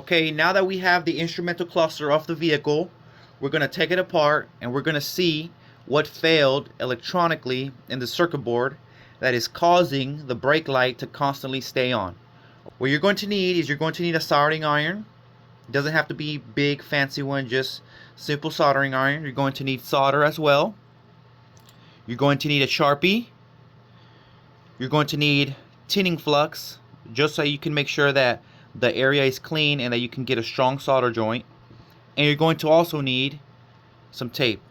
Okay, now that we have the instrumental cluster off the vehicle, we're going to take it apart and we're going to see what failed electronically in the circuit board that is causing the brake light to constantly stay on. What you're going to need is a soldering iron. It doesn't have to be big fancy one, just simple soldering iron. You're going to need solder as well. You're going to need a Sharpie. You're going to need tinning flux, just so you can make sure that the area is clean and that you can get a strong solder joint. And you're going to also need some tape.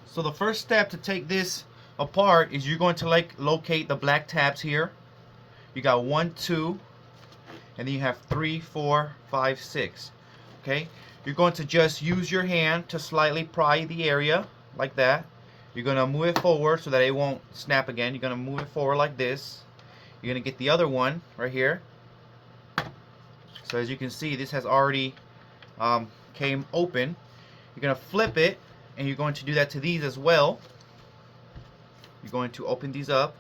So the first step to take this apart is you're going to locate the black tabs here. You got 1, 2, and then you have 3, 4, 5, 6. Okay, you're going to just use your hand to slightly pry the area like that. You're going to move it forward so that it won't snap again. You're going to move it forward like this. You're going to get the other one right here. So as you can see, this has already came open. You're going to flip it, and you're going to do that to these as well. You're going to open these up.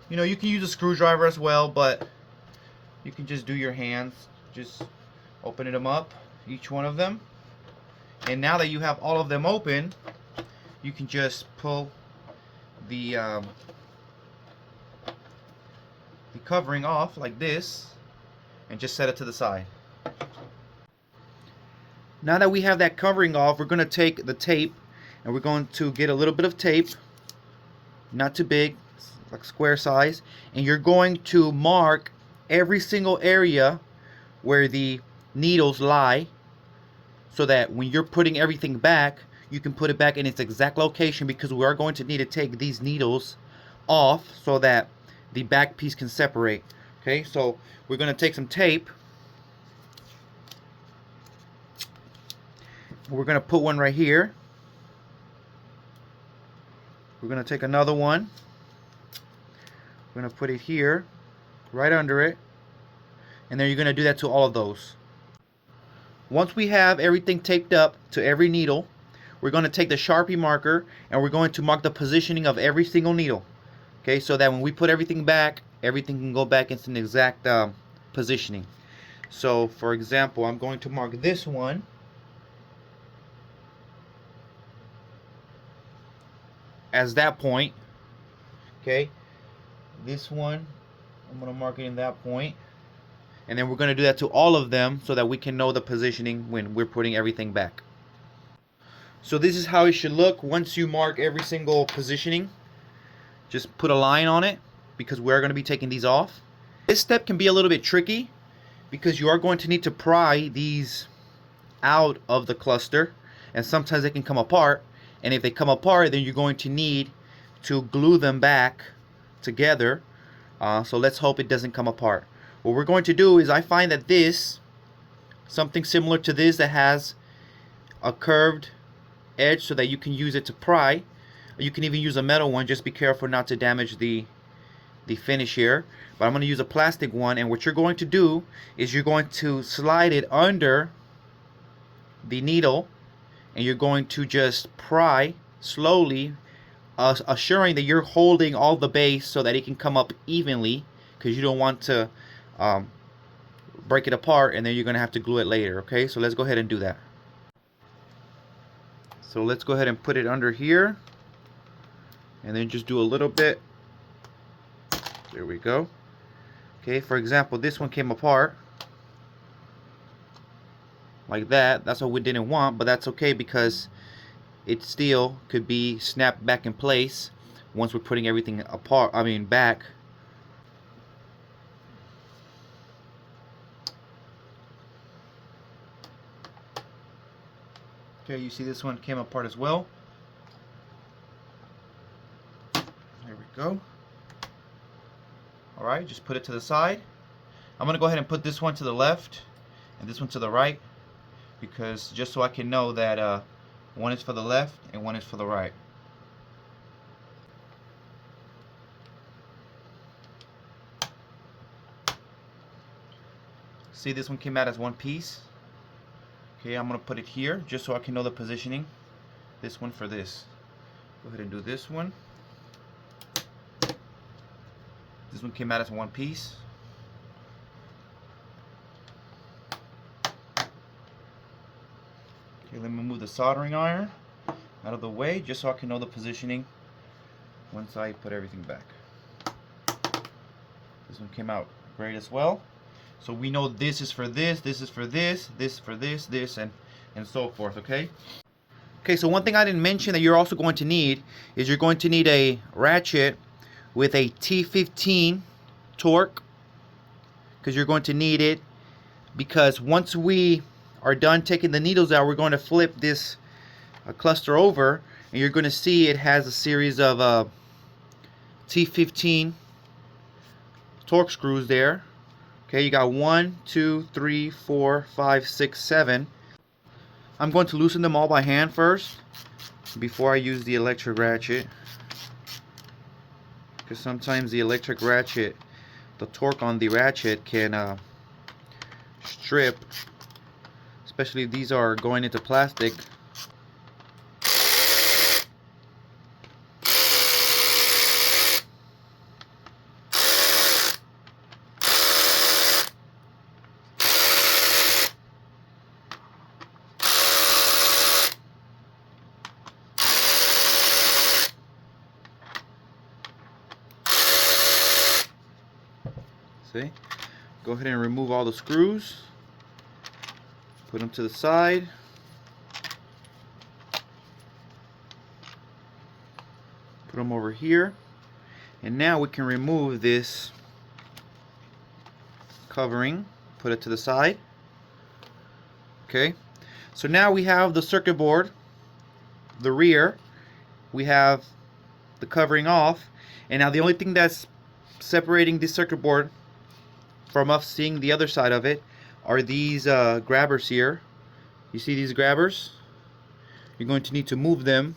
You know, you can use a screwdriver as well, but you can just do your hands. Just opening them up, each one of them. And now that you have all of them open, you can just pull the covering off like this and just set it to the side. Now that we have that covering off, we're going to take the tape and we're going to get a little bit of tape, not too big, like square size, and you're going to mark every single area where the needles lie, so that when you're putting everything back, you can put it back in its exact location, because we are going to need to take these needles off so that the back piece can separate. Okay, so we're going to take some tape. We're going to put one right here. We're going to take another one. We're going to put it here, right under it. And then you're going to do that to all of those. Once we have everything taped up to every needle, we're going to take the Sharpie marker and we're going to mark the positioning of every single needle. Okay, so that when we put everything back, everything can go back into the exact positioning. So, for example, I'm going to mark this one as that point. Okay, this one, I'm going to mark it in that point. And then we're going to do that to all of them so that we can know the positioning when we're putting everything back. So this is how it should look once you mark every single positioning. Just put a line on it, because we're going to be taking these off. This step can be a little bit tricky because you are going to need to pry these out of the cluster, and sometimes they can come apart. And if they come apart, then you're going to need to glue them back together. So let's hope it doesn't come apart. What we're going to do is, I find that something similar to this that has a curved edge so that you can use it to pry. You can even use a metal one. Just be careful not to damage the finish here. But I'm going to use a plastic one, and what you're going to do is you're going to slide it under the needle, and you're going to just pry slowly, assuring that you're holding all the base so that it can come up evenly, because you don't want to break it apart and then you're going to have to glue it later. Okay, so let's go ahead and do that. So let's go ahead and put it under here, and then just do a little bit. There we go. Okay, for example, this one came apart like that. That's what we didn't want, but that's okay, because it still could be snapped back in place once we're putting everything apart, back. Okay, you see this one came apart as well. There we go. Alright, just put it to the side. I'm going to go ahead and put this one to the left and this one to the right, because just so I can know that one is for the left and one is for the right. See, this one came out as one piece. Okay, I'm going to put it here just so I can know the positioning. This one for this. Go ahead and do this one. This one came out as one piece. Okay, let me move the soldering iron out of the way just so I can know the positioning once I put everything back. This one came out great as well. So we know this is for this, this is for this, this for this, this, and so forth, okay? Okay, so one thing I didn't mention that you're also going to need is you're going to need a ratchet with a T15 torque, because you're going to need it, because once we are done taking the needles out, we're going to flip this cluster over, and you're going to see it has a series of T15 torque screws there. Okay, you got 1, 2, 3, 4, 5, 6, 7. I'm going to loosen them all by hand first before I use the electric ratchet, because sometimes the electric ratchet, the torque on the ratchet can strip, especially if these are going into plastic. See? Go ahead and remove all the screws. Put them to the side. Put them over here. And now we can remove this covering. Put it to the side. Okay. So now we have the circuit board, the rear. We have the covering off. And now the only thing that's separating this circuit board from us seeing the other side of it are these grabbers here. You see these grabbers? You're going to need to move them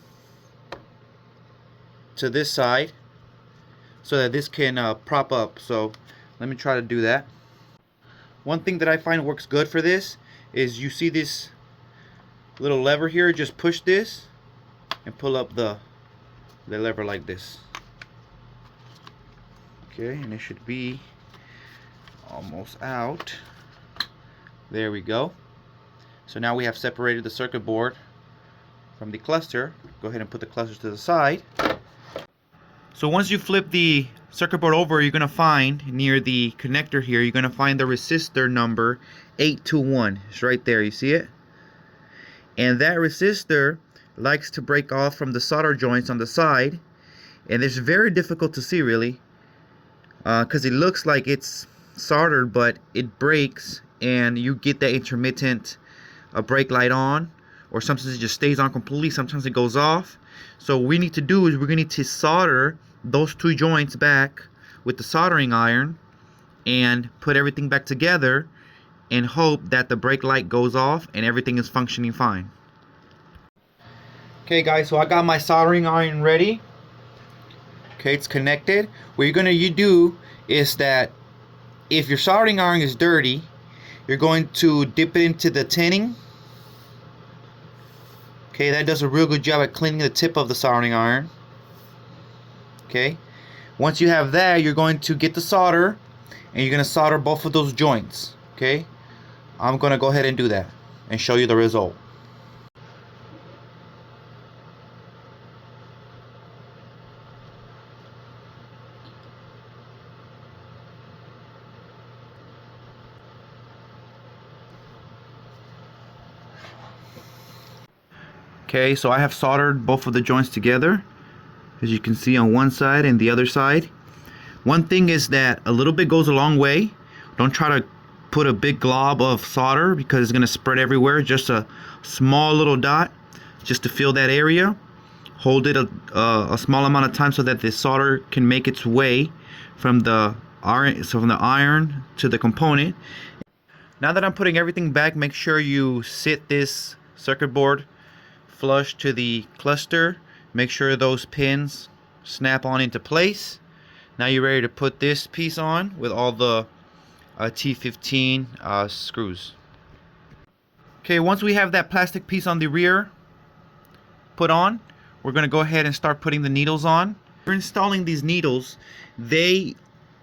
to this side so that this can prop up. So let me try to do that. One thing that I find works good for this is you see this little lever here. Just push this and pull up the lever like this. Okay, and it should be almost out. There we go. So now we have separated the circuit board from the cluster. Go ahead and put the clusters to the side. So once you flip the circuit board over, you're going to find near the connector here, you're going to find the resistor number 821. It's right there, you see it? And that resistor likes to break off from the solder joints on the side, and it's very difficult to see really, because it looks like it's soldered, but it breaks and you get that intermittent brake light on, or sometimes it just stays on completely, sometimes it goes off. So what we need to do is we're going to need to solder those two joints back with the soldering iron and put everything back together and hope that the brake light goes off and everything is functioning fine. Okay guys, so I got my soldering iron ready. Okay, it's connected. What you're going to do is that if your soldering iron is dirty, you're going to dip it into the tinning. Okay, that does a real good job at cleaning the tip of the soldering iron. Okay, once you have that, you're going to get the solder and you're going to solder both of those joints. Okay, I'm going to go ahead and do that and show you the result. Okay, so I have soldered both of the joints together, as you can see on one side and the other side. One thing is that a little bit goes a long way. Don't try to put a big glob of solder because it's going to spread everywhere. Just a small little dot just to fill that area. Hold it a small amount of time so that the solder can make its way from the iron to the component. Now that I'm putting everything back, make sure you sit this circuit board flush to the cluster. Make sure those pins snap on into place. Now you're ready to put this piece on with all the T15 screws. Okay, once we have that plastic piece on the rear put on, we're going to go ahead and start putting the needles on. We're installing these needles. They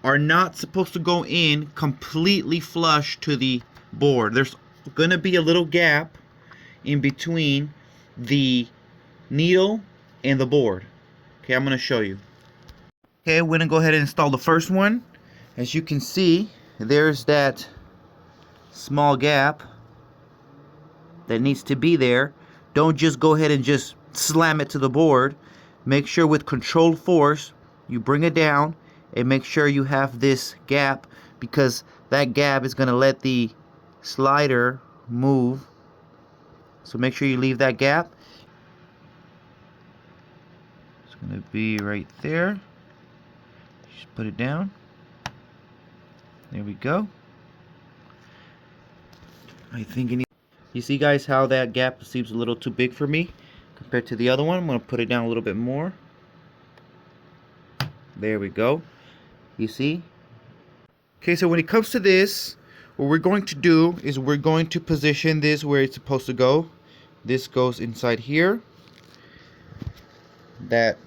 are not supposed to go in completely flush to the board. There's going to be a little gap in between the needle and the board. Okay, I'm going to show you. Okay, we're going to go ahead and install the first one. As you can see, there's that small gap that needs to be there. Don't just go ahead and just slam it to the board. Make sure with controlled force you bring it down and make sure you have this gap, because that gap is going to let the slider move. So make sure you leave that gap. It's going to be right there. Just put it down. There we go. I think you see, guys, how that gap seems a little too big for me compared to the other one. I'm going to put it down a little bit more. There we go. You see? Okay, so when it comes to this, what we're going to do is we're going to position this where it's supposed to go. This goes inside here. That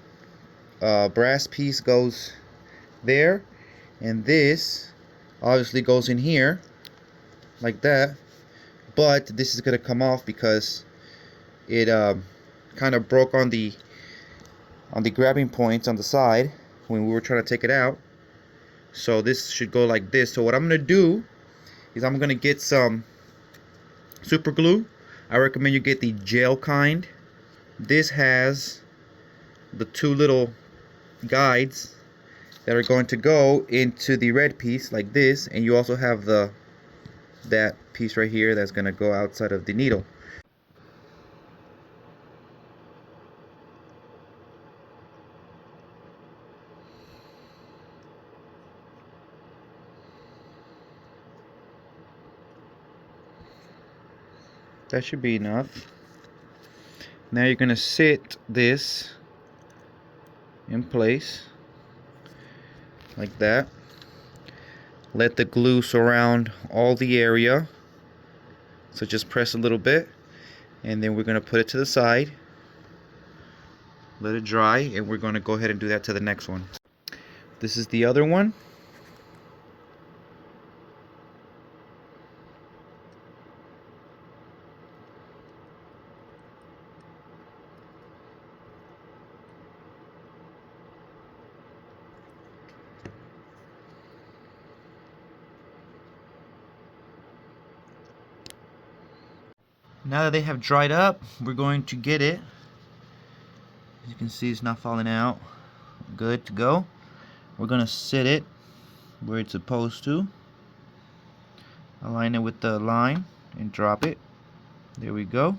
brass piece goes there. And this obviously goes in here like that. But this is going to come off because it kind of broke on the grabbing points on the side when we were trying to take it out. So this should go like this. So what I'm going to do is I'm going to get some super glue. I recommend you get the gel kind. This has the two little guides that are going to go into the red piece like this, and you also have that piece right here that's going to go outside of the needle. That should be enough. Now you're going to sit this in place like that. Let the glue surround all the area. So just press a little bit, and then we're going to put it to the side. Let it dry, and we're going to go ahead and do that to the next one. This is the other one. Now that they have dried up, we're going to get it. As you can see, it's not falling out. Good to go. We're going to sit it where it's supposed to. Align it with the line and drop it. There we go.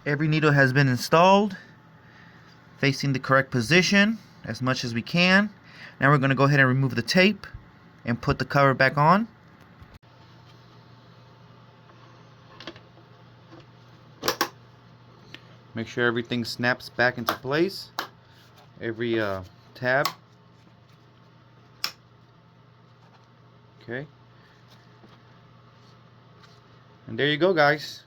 Every needle has been installed, facing the correct position as much as we can. Now we're going to go ahead and remove the tape and put the cover back on. Make sure everything snaps back into place. Every tab. Okay. And there you go, guys.